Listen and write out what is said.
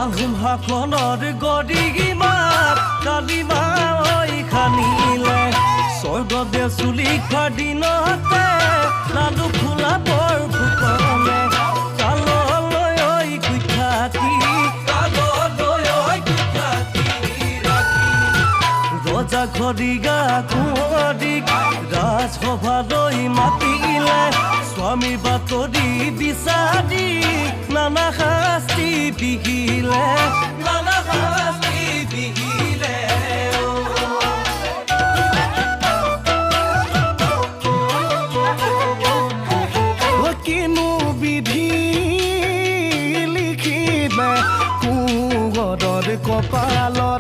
আহোম শাসনৰ গৰিমাত কালিমা খানিলে স্বৰ্গদেউ চুলি খোৱাৰ দিনতে লালু খোলা বৰ ফুকনে কাললৈ কুঠাতি ৰজা ঘৰিগা কুঁৱৰীক ৰাজসভালৈ মাতিলে স্বামী বাতৰি বিচাৰি নানা শাস্তি বিহিলে কিনো বিধি লিখিলে কুঁৱৰৰ কপালত